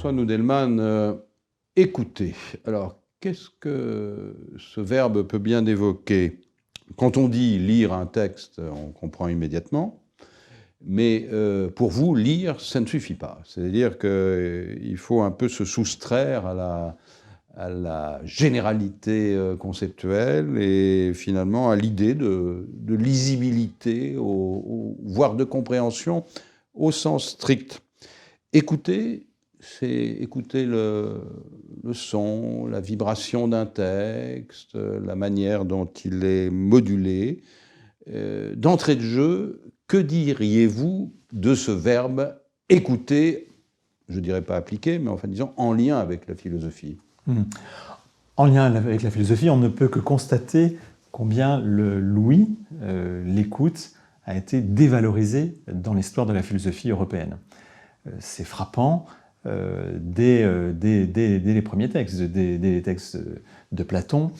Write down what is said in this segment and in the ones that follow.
François Noudelman, écouter. Alors, qu'est-ce que ce verbe peut bien évoquer? Quand on dit lire un texte, on comprend immédiatement. Mais pour vous, lire, ça ne suffit pas. C'est-à-dire qu'il faut un peu se soustraire à la généralité conceptuelle et finalement à l'idée de lisibilité, voire de compréhension au sens strict. Écouter, c'est écouter le son, la vibration d'un texte, la manière dont il est modulé. D'entrée de jeu, que diriez-vous de ce verbe écouter, je ne dirais pas appliqué, mais enfin disons en lien avec la philosophie? En lien avec la philosophie, on ne peut que constater combien l'ouïe, l'écoute, a été dévalorisé dans l'histoire de la philosophie européenne. C'est frappant dès les premiers textes, dès les textes de Platon.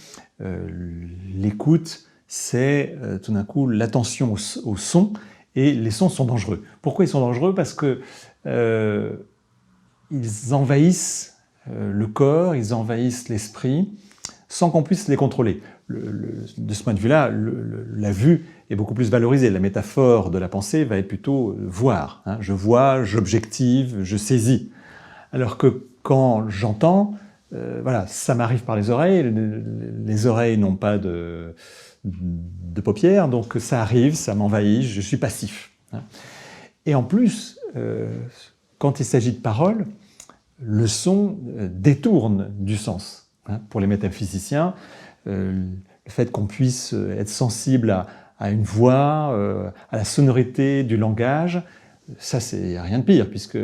L'écoute, c'est tout d'un coup l'attention au son, et les sons sont dangereux. Pourquoi ils sont dangereux? Parce que ils envahissent le corps, ils envahissent l'esprit, sans qu'on puisse les contrôler. De ce point de vue-là, la vue est beaucoup plus valorisée. La métaphore de la pensée va être plutôt voir. Hein. Je vois, j'objective, je saisis. Alors que quand j'entends, voilà, ça m'arrive par les oreilles. Les oreilles n'ont pas de paupières, donc ça arrive, ça m'envahit, je suis passif. Hein. Et en plus, quand il s'agit de paroles, le son détourne du sens. Hein. Pour les métaphysiciens, le fait qu'on puisse être sensible à une voix, à la sonorité du langage, ça, c'est rien de pire, puisque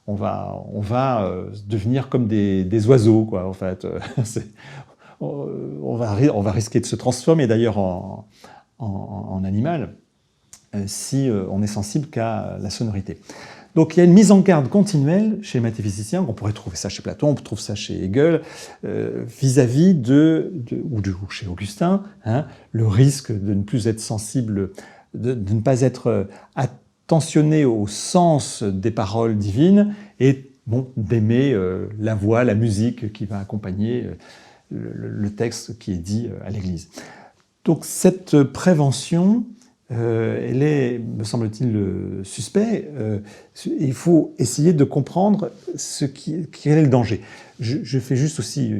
on va devenir comme des oiseaux, quoi, en fait. On va risquer de se transformer, d'ailleurs, en animal, si on n'est sensible qu'à la sonorité. Donc il y a une mise en garde continuelle chez les métaphysiciens, on pourrait trouver ça chez Platon, on peut trouver ça chez Hegel, vis-à-vis ou chez Augustin, hein, le risque de ne plus être sensible, de ne pas être attentionné au sens des paroles divines, et bon, d'aimer la voix, la musique qui va accompagner le texte qui est dit à l'Église. Donc cette prévention, elle est, me semble-t-il, suspect. Il faut essayer de comprendre quel est le danger. Je fais juste aussi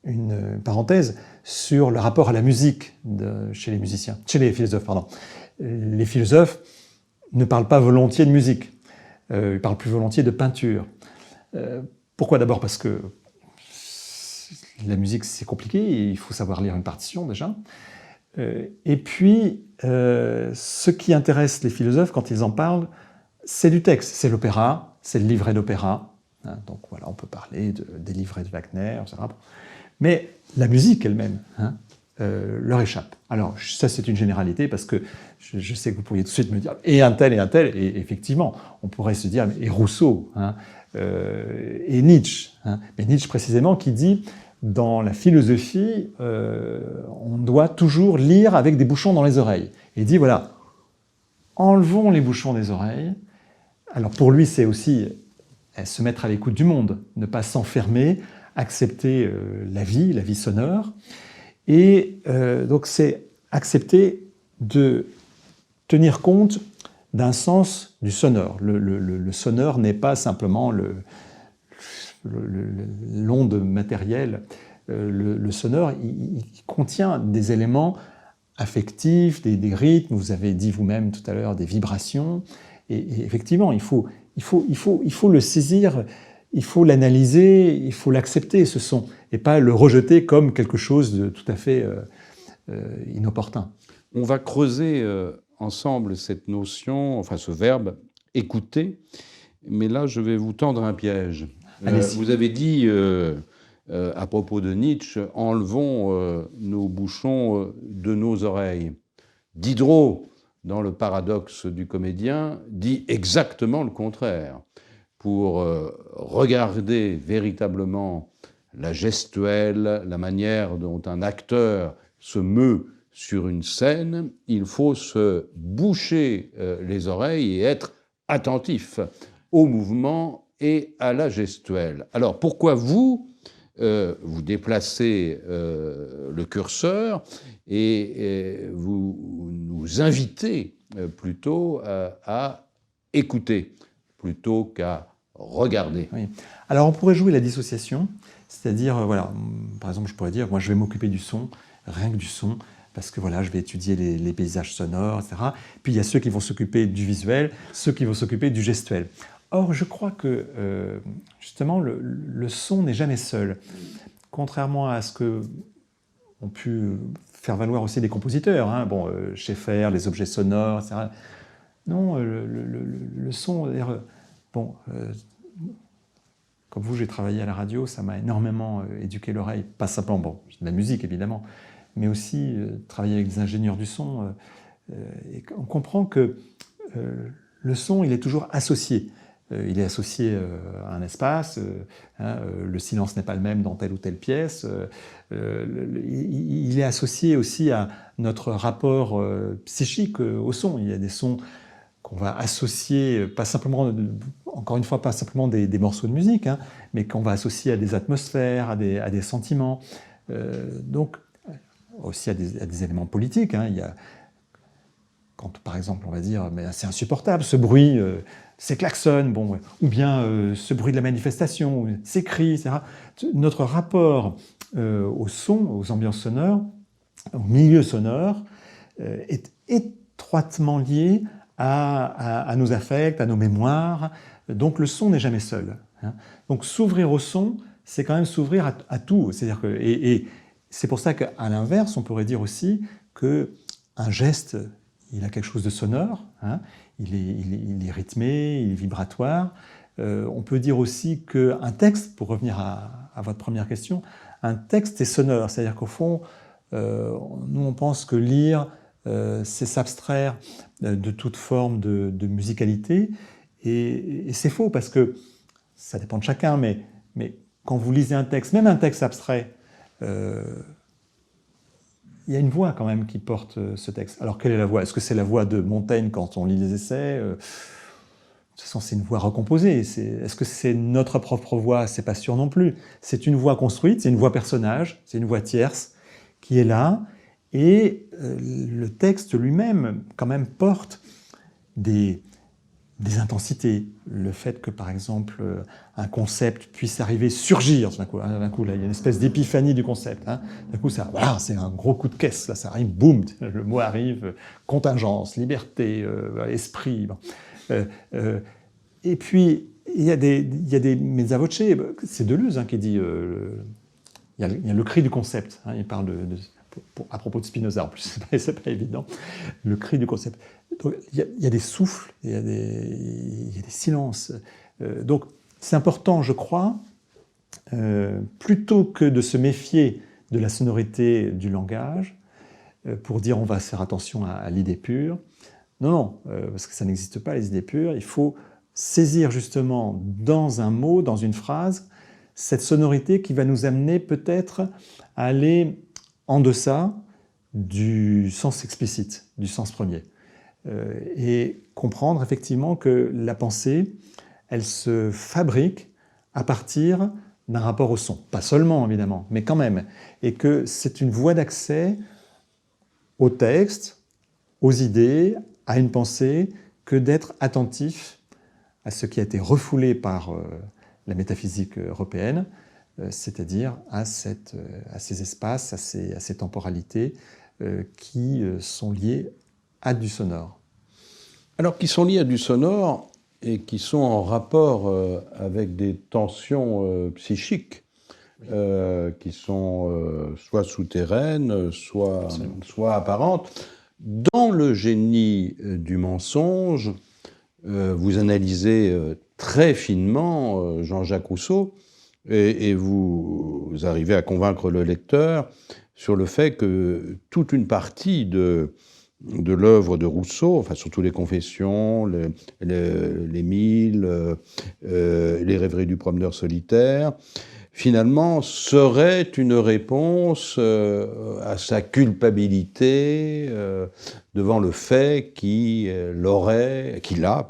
une parenthèse sur le rapport à la musique chez les philosophes. Pardon. Les philosophes ne parlent pas volontiers de musique. Ils parlent plus volontiers de peinture. Pourquoi? D'abord parce que la musique, c'est compliqué, il faut savoir lire une partition déjà. Et puis, ce qui intéresse les philosophes quand ils en parlent, c'est du texte, c'est l'opéra, c'est le livret d'opéra. Hein, donc voilà, on peut parler des livrets de Wagner, etc. Mais la musique elle-même leur échappe. Alors ça, c'est une généralité, parce que je sais que vous pourriez tout de suite me dire « et un tel, et effectivement, on pourrait se dire « et Rousseau hein, et Nietzsche hein. ». Mais Nietzsche, précisément, qui dit « dans la philosophie, on doit toujours lire avec des bouchons dans les oreilles ». Et il dit, voilà, enlevons les bouchons des oreilles. Alors pour lui, c'est aussi se mettre à l'écoute du monde, ne pas s'enfermer, accepter la vie sonore. Et donc c'est accepter de tenir compte d'un sens du sonore. Le sonore n'est pas simplement l'onde matérielle. Le sonore, il contient des éléments affectifs, des rythmes, vous avez dit vous-même tout à l'heure des vibrations, et effectivement, il faut le saisir, il faut l'analyser, il faut l'accepter ce son, et pas le rejeter comme quelque chose de tout à fait inopportun. On va creuser ensemble cette notion, enfin ce verbe « écouter », mais là je vais vous tendre un piège. Vous avez dit à propos de Nietzsche, enlevons nos bouchons de nos oreilles. Diderot, dans le paradoxe du comédien, dit exactement le contraire. Pour regarder véritablement la gestuelle, la manière dont un acteur se meut sur une scène, il faut se boucher les oreilles et être attentif au mouvement et à la gestuelle. Alors pourquoi vous déplacez le curseur et vous nous invitez plutôt à écouter plutôt qu'à regarder? Oui. Alors on pourrait jouer la dissociation, c'est-à-dire, voilà, par exemple, je pourrais dire, moi je vais m'occuper du son, rien que du son, parce que voilà, je vais étudier les paysages sonores, etc. Puis il y a ceux qui vont s'occuper du visuel, ceux qui vont s'occuper du gestuel. Or, je crois que, justement, le son n'est jamais seul. Contrairement à ce que ont pu faire valoir aussi des compositeurs, hein, bon, Schaeffer, les objets sonores, etc. Non, le son, bon, comme vous, j'ai travaillé à la radio, ça m'a énormément éduqué l'oreille, pas simplement, bon, de la musique évidemment, mais aussi travailler avec des ingénieurs du son. Et on comprend que le son, il est toujours associé. Il est associé à un espace, le silence n'est pas le même dans telle ou telle pièce. Il est associé aussi à notre rapport psychique au son. Il y a des sons qu'on va associer, pas simplement, encore une fois, pas simplement des morceaux de musique, hein, mais qu'on va associer à des atmosphères, à des sentiments, donc aussi à des éléments politiques. Hein. Il y a, quand par exemple on va dire mais c'est insupportable ce bruit, ces klaxons, bon, ou bien ce bruit de la manifestation, ces cris, etc. Notre rapport au son, aux ambiances sonores, au milieu sonore, est étroitement lié à nos affects, à nos mémoires. Donc le son n'est jamais seul. Hein. Donc s'ouvrir au son, c'est quand même s'ouvrir à tout. C'est-à-dire que, et c'est pour ça qu'à l'inverse, on pourrait dire aussi qu'un geste, il a quelque chose de sonore, hein, il est rythmé, il est vibratoire. On peut dire aussi qu'un texte, pour revenir à votre première question, un texte est sonore. C'est-à-dire qu'au fond, nous on pense que lire, c'est s'abstraire de toute forme de musicalité. Et c'est faux, parce que ça dépend de chacun, mais quand vous lisez un texte, même un texte abstrait, il y a une voix quand même qui porte ce texte. Alors quelle est la voix? Est-ce que c'est la voix de Montaigne quand on lit les essais? De toute façon, c'est une voix recomposée. Est-ce que c'est notre propre voix? C'est pas sûr non plus. C'est une voix construite, c'est une voix personnage, c'est une voix tierce qui est là. Et le texte lui-même, quand même, porte des intensités. Le fait que, par exemple, un concept puisse arriver, surgir, d'un coup, là, il y a une espèce d'épiphanie du concept. Hein. D'un coup, ça, voilà, c'est un gros coup de caisse, là, ça arrive, boum, le mot arrive, contingence, liberté, esprit. Bon. Et puis, il y a des mezza voce, c'est Deleuze hein, qui dit, il y a le cri du concept, hein, il parle à propos de Spinoza en plus, c'est pas évident, le cri du concept. Donc, il y a des souffles, il y a des silences. Donc c'est important, je crois, plutôt que de se méfier de la sonorité du langage, pour dire on va faire attention à l'idée pure. Non, parce que ça n'existe pas, les idées pures. Il faut saisir justement dans un mot, dans une phrase, cette sonorité qui va nous amener peut-être à aller en deçà du sens explicite, du sens premier. Et comprendre effectivement que la pensée, elle se fabrique à partir d'un rapport au son. Pas seulement, évidemment, mais quand même. Et que c'est une voie d'accès au texte, aux idées, à une pensée, que d'être attentif à ce qui a été refoulé par la métaphysique européenne, c'est-à-dire à ces espaces, à ces temporalités qui sont liées à du sonore. Alors, qui sont liés à du sonore et qui sont en rapport avec des tensions psychiques qui sont soit souterraines, soit apparentes. Dans le génie du mensonge, vous analysez très finement Jean-Jacques Rousseau et vous arrivez à convaincre le lecteur sur le fait que toute une partie de l'œuvre de Rousseau, enfin surtout les Confessions, les Milles, les Rêveries du promeneur solitaire, finalement serait une réponse à sa culpabilité devant le fait qu'il a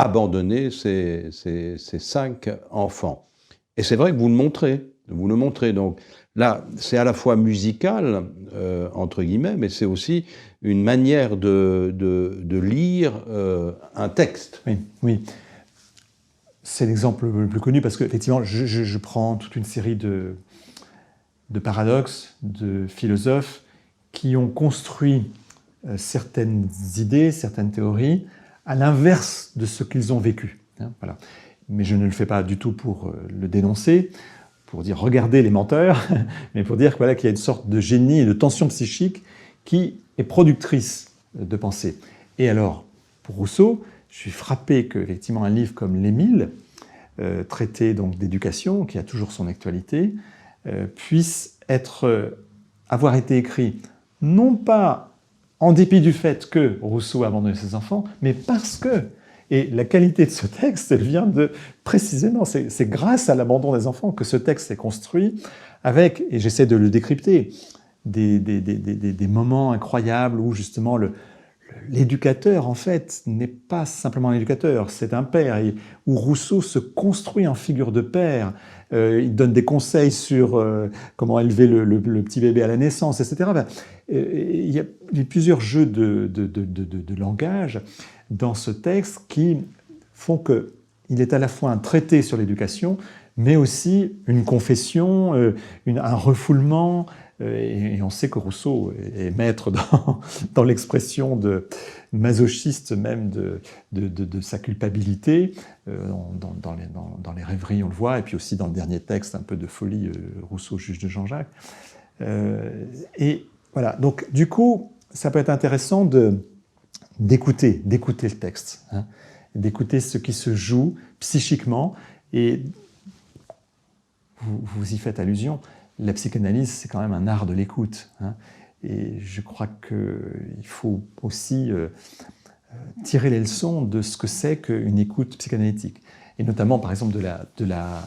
abandonner ses 5 enfants. Et c'est vrai que vous le montrez. Vous le montrez. Donc là, c'est à la fois musical, entre guillemets, mais c'est aussi une manière de lire un texte. Oui, oui. C'est l'exemple le plus connu parce qu'effectivement, je prends toute une série de paradoxes, de philosophes qui ont construit certaines idées, certaines théories à l'inverse de ce qu'ils ont vécu. Hein, voilà. Mais je ne le fais pas du tout pour le dénoncer, pour dire regardez les menteurs, mais pour dire voilà, qu'il y a une sorte de génie et de tension psychique qui est productrice de pensée. Et alors, pour Rousseau, je suis frappé qu'effectivement un livre comme L'Émile, traité donc d'éducation, qui a toujours son actualité, puisse avoir été écrit non pas en dépit du fait que Rousseau a abandonné ses enfants, mais parce que. Et la qualité de ce texte, elle vient précisément, c'est grâce à l'abandon des enfants que ce texte est construit avec, et j'essaie de le décrypter, des moments incroyables où justement l'éducateur, en fait, n'est pas simplement un éducateur, c'est un père, et où Rousseau se construit en figure de père. Il donne des conseils sur comment élever le petit bébé à la naissance, etc. Il y a plusieurs jeux de langage dans ce texte qui font qu'il est à la fois un traité sur l'éducation, mais aussi une confession, un refoulement. Et on sait que Rousseau est maître dans l'expression de masochiste même de sa culpabilité. Dans les rêveries, on le voit, et puis aussi dans le dernier texte, un peu de folie, Rousseau, juge de Jean-Jacques. Et voilà, donc du coup, ça peut être intéressant d'écouter le texte, hein, d'écouter ce qui se joue psychiquement, et vous y faites allusion, la psychanalyse, c'est quand même un art de l'écoute, hein, et je crois qu'il faut aussi tirer les leçons de ce que c'est qu'une écoute psychanalytique, et notamment par exemple de la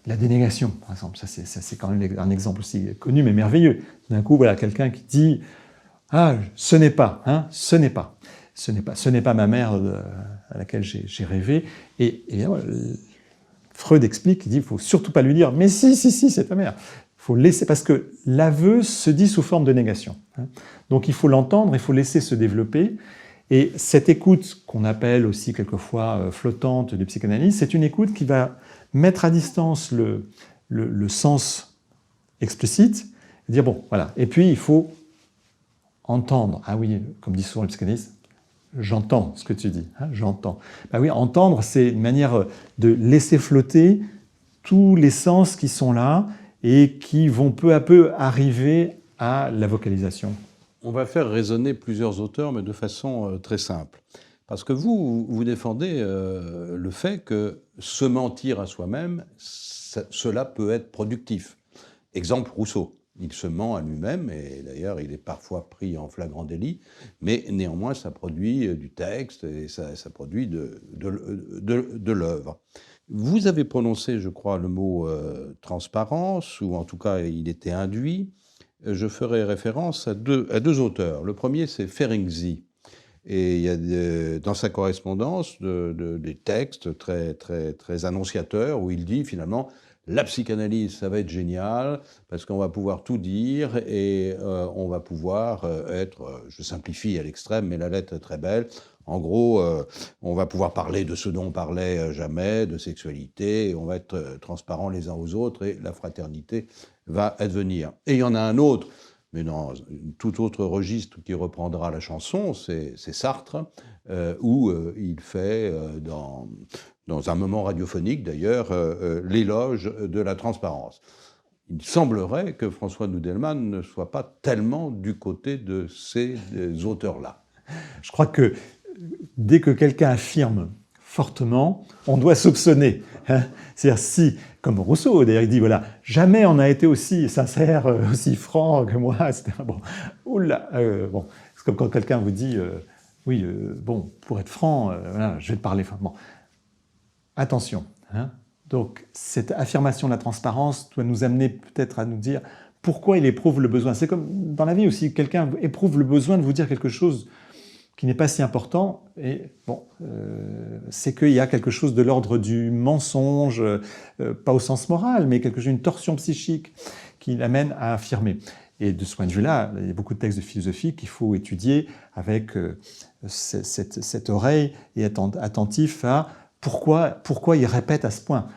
dénégation, par exemple. Ça c'est quand même un exemple aussi connu mais merveilleux. D'un coup, voilà, quelqu'un qui dit « Ah, ce n'est pas, hein, ce n'est pas ma mère à laquelle j'ai rêvé. » Et évidemment, Freud explique, il dit « Il ne faut surtout pas lui dire « Mais si, c'est ta mère ». Il faut laisser, parce que l'aveu se dit sous forme de négation. Hein. Donc il faut l'entendre, il faut laisser se développer. Et cette écoute, qu'on appelle aussi quelquefois flottante de psychanalyse, c'est une écoute qui va mettre à distance le sens explicite, et dire bon, voilà. Et puis il faut entendre. Ah oui, comme dit souvent le psychanalyste, j'entends ce que tu dis, hein, j'entends. Ben oui, entendre, c'est une manière de laisser flotter tous les sens qui sont là et qui vont peu à peu arriver à la vocalisation. On va faire résonner plusieurs auteurs, mais de façon très simple. Parce que vous défendez le fait que se mentir à soi-même, cela peut être productif. Exemple, Rousseau. Il se ment à lui-même, et d'ailleurs il est parfois pris en flagrant délit, mais néanmoins ça produit du texte et ça produit de l'œuvre. Vous avez prononcé, je crois, le mot transparence, ou en tout cas il était induit. Je ferai référence à deux auteurs. Le premier, c'est Ferenczi. Et il y a dans sa correspondance des textes très annonciateurs où il dit finalement la psychanalyse, ça va être génial parce qu'on va pouvoir tout dire et on va pouvoir être, je simplifie à l'extrême, mais la lettre est très belle. En gros, on va pouvoir parler de ce dont on parlait jamais, de sexualité, et on va être transparents les uns aux autres et la fraternité va advenir. Et il y en a un autre, mais dans tout autre registre qui reprendra la chanson, c'est Sartre, où il fait, dans un moment radiophonique d'ailleurs, l'éloge de la transparence. Il semblerait que François Nudelman ne soit pas tellement du côté de ces auteurs-là. Je crois que dès que quelqu'un affirme fortement, on doit soupçonner. Hein. C'est-à-dire si, comme Rousseau, d'ailleurs, il dit, voilà, jamais on a été aussi sincère, aussi franc que moi, etc. Bon, oula, bon. C'est comme quand quelqu'un vous dit, oui, bon, pour être franc, voilà, je vais te parler. Enfin, bon, attention. Hein. Donc, cette affirmation de la transparence doit nous amener peut-être à nous dire pourquoi il éprouve le besoin. C'est comme dans la vie aussi, quelqu'un éprouve le besoin de vous dire quelque chose qui n'est pas si important, et bon, c'est qu'il y a quelque chose de l'ordre du mensonge, pas au sens moral, mais quelque chose, une torsion psychique qui l'amène à affirmer. Et de ce point de vue-là, il y a beaucoup de textes de philosophie qu'il faut étudier avec cette oreille et être attentif à pourquoi il répète à ce point,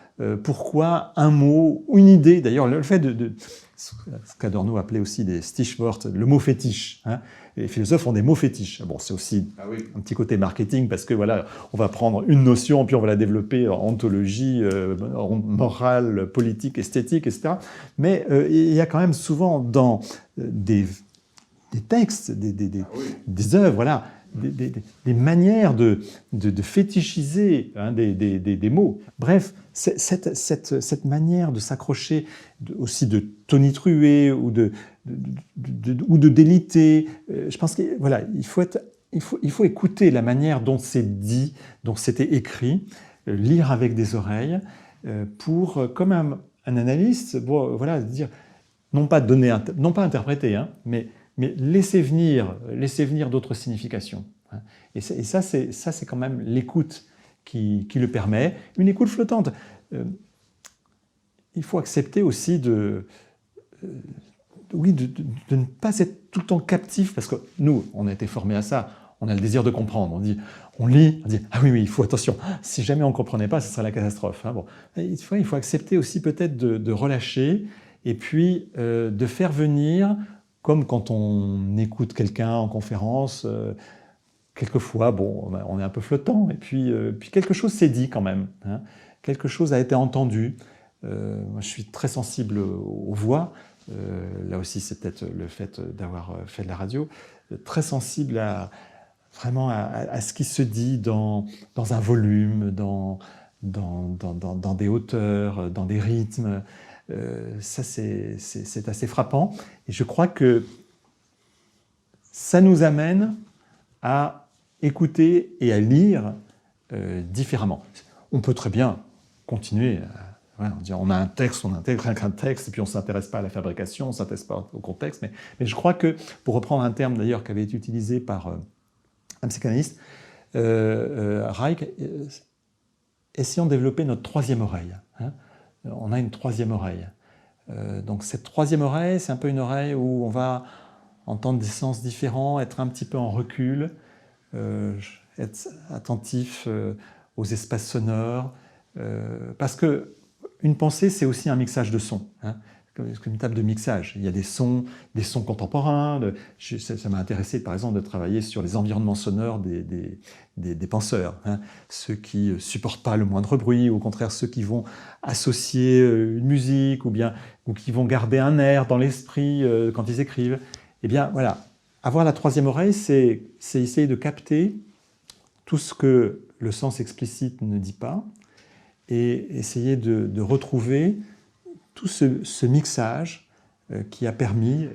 pourquoi un mot ou une idée, d'ailleurs le fait de ce qu'Adorno appelait aussi des Stichwort, le mot fétiche. Hein. Les philosophes ont des mots fétiches. Bon, c'est aussi un petit côté marketing parce que voilà, on va prendre une notion puis on va la développer en ontologie, morale, politique, esthétique, etc. Mais il y a quand même souvent dans des textes, des œuvres, voilà, des manières de fétichiser hein, des mots. Bref, cette manière de s'accrocher aussi de tonitruer ou de déliter, je pense qu'il voilà, il faut écouter la manière dont c'est dit, dont c'était écrit, lire avec des oreilles, pour, comme un analyste, bon, voilà, dire, non pas interpréter, hein, mais laisser venir d'autres significations. Et ça, c'est quand même l'écoute qui le permet. Une écoute flottante. Il faut accepter aussi de ne pas être tout le temps captif, parce que nous, on a été formés à ça. On a le désir de comprendre. On lit, on dit « Ah oui, il faut attention. Si jamais on ne comprenait pas, ce serait la catastrophe. Hein, » bon. Il faut accepter aussi peut-être de relâcher et puis de faire venir, comme quand on écoute quelqu'un en conférence, quelquefois, bon, on est un peu flottant, et puis quelque chose s'est dit quand même. Hein, quelque chose a été entendu. Moi, je suis très sensible aux voix. Là aussi, c'est peut-être le fait d'avoir fait de la radio. Très sensible vraiment à ce qui se dit dans un volume, dans des hauteurs, dans des rythmes. Ça, c'est assez frappant. Et je crois que ça nous amène à écouter et à lire différemment. On peut très bien continuer. On a un texte, on intègre un texte, et puis on ne s'intéresse pas à la fabrication, on ne s'intéresse pas au contexte. Mais je crois que, pour reprendre un terme d'ailleurs qui avait été utilisé par un psychanalyste, Reich, essayons de développer notre troisième oreille. Hein. On a une troisième oreille. Donc cette troisième oreille, c'est un peu une oreille où on va entendre des sens différents, être un petit peu en recul, être attentif aux espaces sonores, parce que une pensée, c'est aussi un mixage de sons, hein, comme une table de mixage. Il y a des sons contemporains. Ça m'a intéressé, par exemple, de travailler sur les environnements sonores des penseurs. Hein, ceux qui ne supportent pas le moindre bruit, ou au contraire ceux qui vont associer une musique, ou qui vont garder un air dans l'esprit quand ils écrivent. Eh bien, voilà. Avoir la troisième oreille, c'est essayer de capter tout ce que le sens explicite ne dit pas, et essayer de retrouver tout ce mixage qui a permis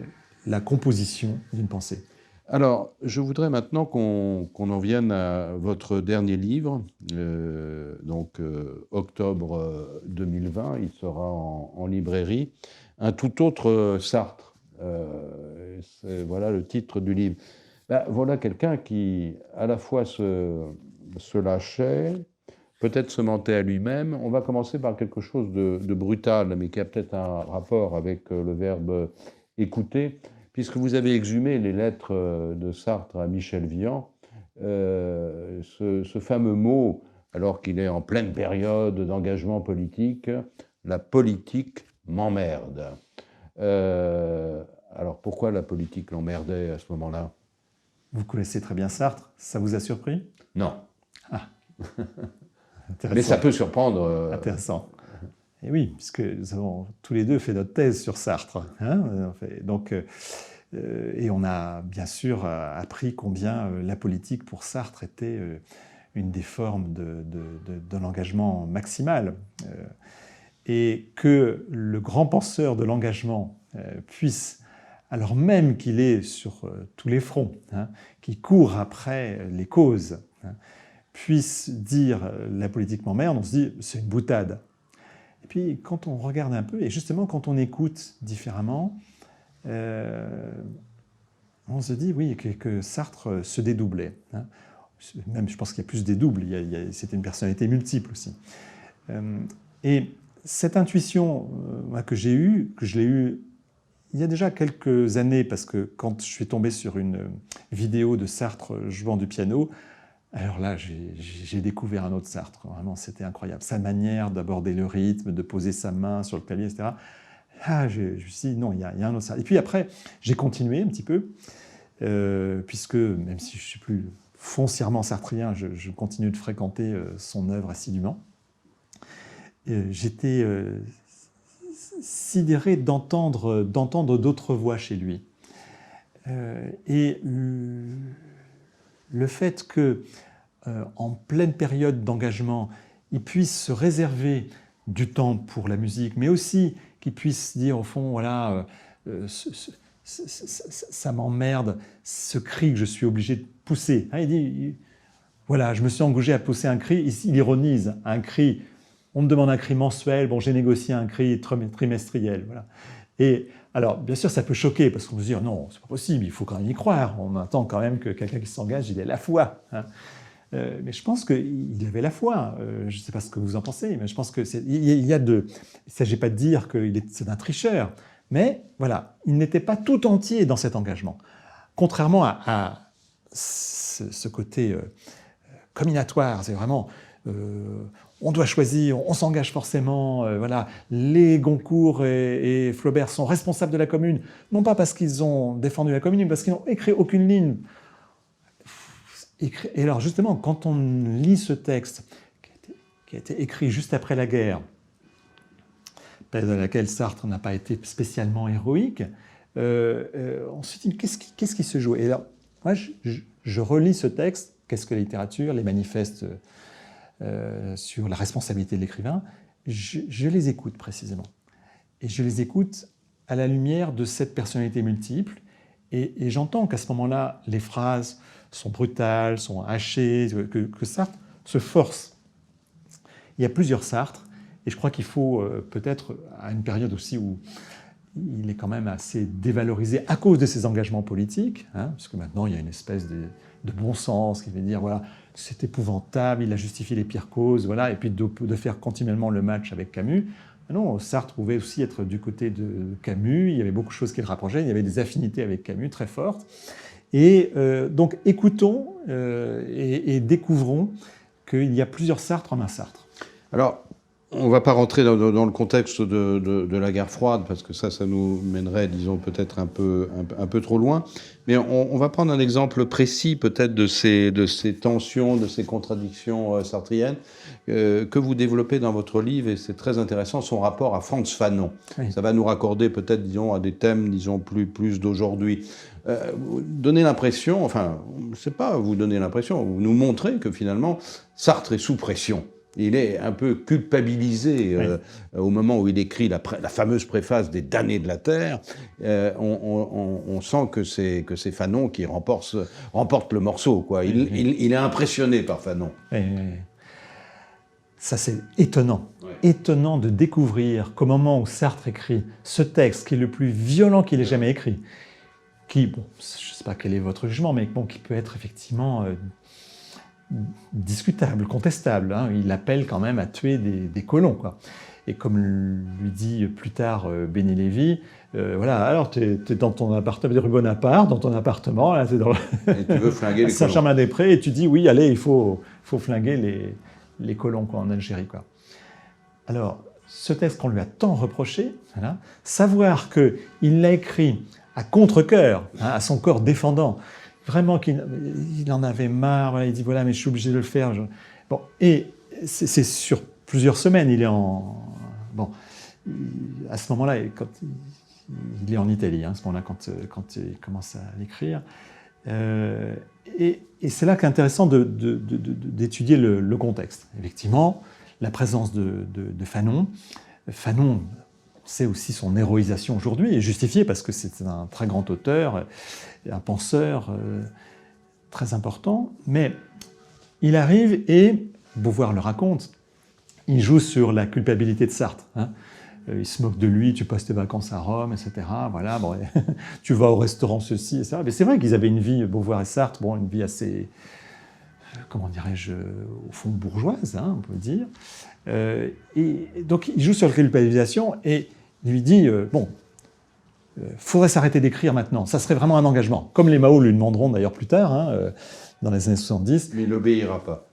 la composition d'une pensée. Alors, je voudrais maintenant qu'on en vienne à votre dernier livre, octobre 2020, il sera en librairie, un tout autre Sartre. Voilà le titre du livre. Voilà quelqu'un qui, à la fois se lâchait, peut-être se mentait à lui-même. On va commencer par quelque chose de brutal, mais qui a peut-être un rapport avec le verbe « écouter », puisque vous avez exhumé les lettres de Sartre à Michel Vian, ce fameux mot, alors qu'il est en pleine période d'engagement politique, « la politique m'emmerde ». Alors pourquoi la politique l'emmerdait à ce moment-là? Vous connaissez très bien Sartre, ça vous a surpris? Non. Ah. Mais ça peut surprendre. Intéressant. Et oui, puisque nous avons tous les deux fait notre thèse sur Sartre. Hein, donc, et on a bien sûr appris combien la politique pour Sartre était une des formes de l'engagement maximal. Et que le grand penseur de l'engagement puisse, alors même qu'il est sur tous les fronts, hein, qui court après les causes, hein, puisse dire la politique m'emmerde, on se dit c'est une boutade. Et puis quand on regarde un peu, et justement quand on écoute différemment, on on se dit, oui, que Sartre se dédoublait. Hein. Même, je pense qu'il y a plus des doubles, c'était une personnalité multiple aussi. Et cette intuition que j'ai eue, que je l'ai eue il y a déjà quelques années, parce que quand je suis tombé sur une vidéo de Sartre jouant du piano, alors là, j'ai découvert un autre Sartre. Vraiment, c'était incroyable. Sa manière d'aborder le rythme, de poser sa main sur le clavier, etc. Ah, je me suis dit, non, il y a un autre Sartre. Et puis après, j'ai continué un petit peu, puisque même si je ne suis plus foncièrement sartrien, je continue de fréquenter son œuvre assidûment. J'étais sidéré d'entendre d'autres voix chez lui. Et le fait que, en pleine période d'engagement, il puisse se réserver du temps pour la musique, mais aussi qu'il puisse dire au fond, voilà, ça m'emmerde, ce cri que je suis obligé de pousser. Hein, il dit, voilà, je me suis engagé à pousser un cri. Ici, il ironise, un cri. On me demande un cri mensuel, bon, j'ai négocié un cri trimestriel. Voilà. Et alors, bien sûr, ça peut choquer, parce qu'on se dit, non, c'est pas possible, il faut quand même y croire. On attend quand même que quelqu'un qui s'engage, il ait la foi. Hein. Mais je pense qu'il avait la foi. Je ne sais pas ce que vous en pensez, mais je pense qu'il y a de... Il ne s'agit pas de dire que c'est un tricheur, mais voilà, il n'était pas tout entier dans cet engagement. Contrairement à ce côté combinatoire, c'est vraiment... on doit choisir, on s'engage forcément. Voilà. Les Goncourt et Flaubert sont responsables de la Commune, non pas parce qu'ils ont défendu la Commune, mais parce qu'ils n'ont écrit aucune ligne. Et alors justement, quand on lit ce texte qui a été écrit juste après la guerre, période à laquelle Sartre n'a pas été spécialement héroïque, on se dit qu'est-ce qui se joue? Et alors, moi, je relis ce texte, qu'est-ce que la littérature, les manifestes sur la responsabilité de l'écrivain, je les écoute précisément. Et je les écoute à la lumière de cette personnalité multiple. Et j'entends qu'à ce moment-là, les phrases sont brutales, sont hachées, que Sartre se force. Il y a plusieurs Sartres, et je crois qu'il faut peut-être, à une période aussi où il est quand même assez dévalorisé à cause de ses engagements politiques, hein, puisque maintenant il y a une espèce de bon sens qui veut dire, voilà, c'est épouvantable, il a justifié les pires causes, voilà, et puis de faire continuellement le match avec Camus. Non, Sartre pouvait aussi être du côté de Camus, il y avait beaucoup de choses qui le rapprochaient, il y avait des affinités avec Camus très fortes. Et donc écoutons et découvrons qu'il y a plusieurs Sartres en un Sartre. Alors, on ne va pas rentrer dans le contexte de la guerre froide, parce que ça nous mènerait, disons, peut-être un peu trop loin. Mais on va prendre un exemple précis, peut-être, de ces tensions, de ces contradictions sartriennes, que vous développez dans votre livre, et c'est très intéressant, son rapport à Frantz Fanon. Oui. Ça va nous raccorder, peut-être, disons, à des thèmes, disons, plus d'aujourd'hui. Vous donnez l'impression, enfin, je ne sais pas, vous donnez l'impression, vous nous montrez que, finalement, Sartre est sous pression. Il est un peu culpabilisé au moment où il écrit la fameuse préface des damnés de la Terre. On sent que c'est Fanon qui remporte le morceau, quoi. Il est impressionné par Fanon. Ça, c'est étonnant. Étonnant de découvrir qu'au moment où Sartre écrit ce texte, qui est le plus violent qu'il ait jamais écrit, qui, bon, je ne sais pas quel est votre jugement, mais bon, qui peut être effectivement... discutable, contestable. Hein. Il appelle quand même à tuer des colons, quoi. Et comme lui dit plus tard Béni Lévy, voilà, alors tu es dans ton appartement, rue Bonaparte, dans ton appartement, là, dans et tu veux flinguer les colons. Saint-Germain-des-Prés, et tu dis oui, allez, il faut flinguer les colons, quoi, en Algérie, quoi. Alors, ce texte qu'on lui a tant reproché, voilà, savoir qu'il l'a écrit à contre-cœur, hein, à son corps défendant, vraiment qu'il en avait marre, voilà, il dit voilà, mais je suis obligé de le faire. Bon, et c'est sur plusieurs semaines, il est en... Bon, à ce moment-là, quand il est en Italie, hein, à ce moment-là, quand il commence à l'écrire. Et c'est là qu'est intéressant d'étudier le contexte. Effectivement, la présence de Fanon. Fanon, c'est aussi son héroïsation aujourd'hui, et justifiée parce que c'est un très grand auteur, un penseur très important, mais il arrive et, Beauvoir le raconte, il joue sur la culpabilité de Sartre. Hein. il se moque de lui, tu passes tes vacances à Rome, etc. Voilà, bon, tu vas au restaurant ceci et ça. Mais c'est vrai qu'ils avaient une vie, Beauvoir et Sartre, bon, une vie assez, comment dirais-je, au fond bourgeoise, hein, on peut dire. Et donc il joue sur la culpabilisation et il lui dit, bon, faudrait s'arrêter d'écrire maintenant, ça serait vraiment un engagement. Comme les Mao lui demanderont d'ailleurs plus tard, hein, dans les années 70. Mais il n'obéira pas.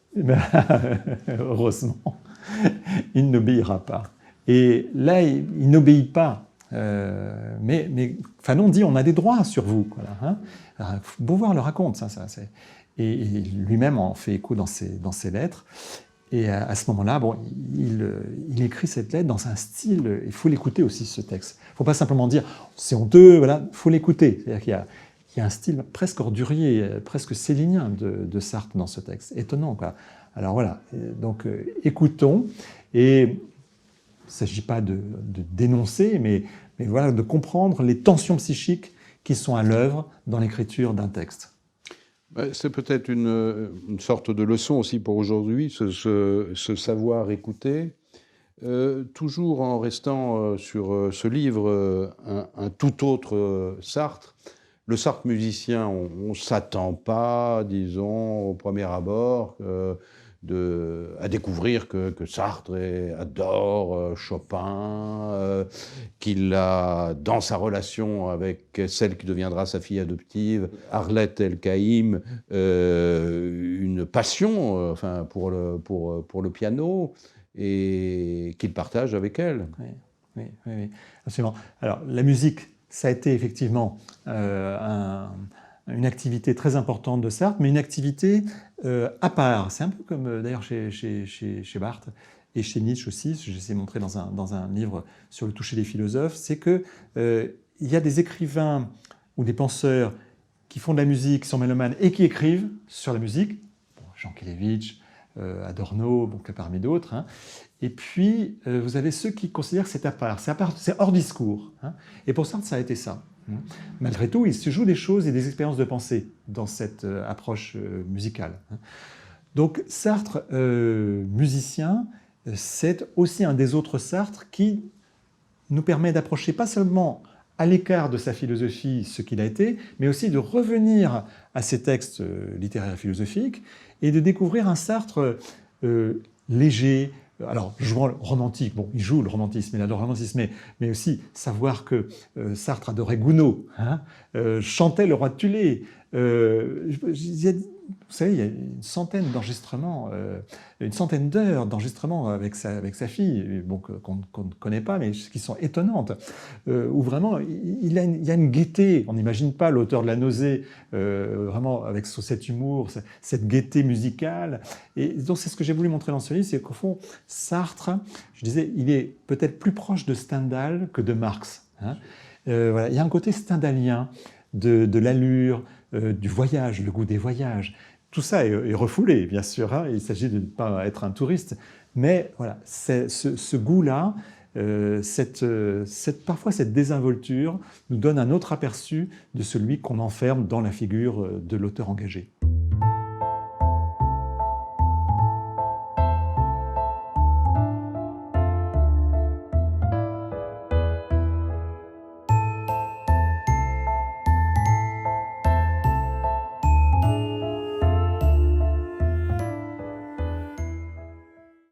Heureusement, il n'obéira pas. Et là, il n'obéit pas. Mais Fanon dit, on a des droits sur vous. Voilà, hein. Beauvoir le raconte, ça. Et lui-même en fait écho dans ses lettres. Et à ce moment-là, bon, il écrit cette lettre dans un style, il faut l'écouter aussi, ce texte. Il ne faut pas simplement dire, c'est honteux, voilà, il faut l'écouter. C'est-à-dire qu'il y a un style presque ordurier, presque célinien de Sartre dans ce texte. Étonnant, quoi. Alors voilà, donc écoutons, et il ne s'agit pas de dénoncer, mais voilà, de comprendre les tensions psychiques qui sont à l'œuvre dans l'écriture d'un texte. C'est peut-être une sorte de leçon aussi pour aujourd'hui, ce savoir écouter, toujours en restant sur ce livre, un tout autre Sartre. Le Sartre musicien, on ne s'attend pas, disons, au premier abord, à découvrir que Sartre adore Chopin, qu'il a, dans sa relation avec celle qui deviendra sa fille adoptive, Arlette El-Kaïm, une passion pour le piano, et qu'il partage avec elle. Oui, absolument. Alors, la musique, ça a été effectivement une activité très importante de Sartre, mais une activité à part. C'est un peu comme d'ailleurs chez Barthes et chez Nietzsche aussi, j'essaie de montrer dans un livre sur le toucher des philosophes, c'est qu'il y a des écrivains ou des penseurs qui font de la musique, qui sont mélomanes et qui écrivent sur la musique, bon, Jankélévitch, Adorno, bon, parmi d'autres, hein. Et puis, vous avez ceux qui considèrent que c'est à part, c'est hors discours. Hein. Et pour Sartre, ça a été ça. Malgré tout, il se joue des choses et des expériences de pensée dans cette approche musicale. Donc Sartre, musicien, c'est aussi un des autres Sartre qui nous permet d'approcher pas seulement à l'écart de sa philosophie ce qu'il a été, mais aussi de revenir à ses textes littéraires et philosophiques et de découvrir un Sartre léger. Alors, jouant le romantique, bon, il joue le romantisme, il adore le romantisme, mais aussi savoir que Sartre adorait Gounod, hein, chantait le roi de Tulé. Vous savez, il y a une centaine d'enregistrements, une centaine d'heures d'enregistrements avec sa fille, bon, qu'on ne connaît pas, mais qui sont étonnantes, où vraiment, il y a une gaieté. On n'imagine pas l'auteur de La Nausée, vraiment avec cet humour, cette gaieté musicale. Et donc, c'est ce que j'ai voulu montrer dans ce livre, c'est qu'au fond, Sartre, je disais, il est peut-être plus proche de Stendhal que de Marx. Hein. Voilà. Il y a un côté stendhalien de l'allure, du voyage, le goût des voyages. Tout ça est refoulé, bien sûr. Hein. Il s'agit de ne pas être un touriste. Mais voilà, ce goût-là, parfois cette désinvolture, nous donne un autre aperçu de celui qu'on enferme dans la figure de l'auteur engagé.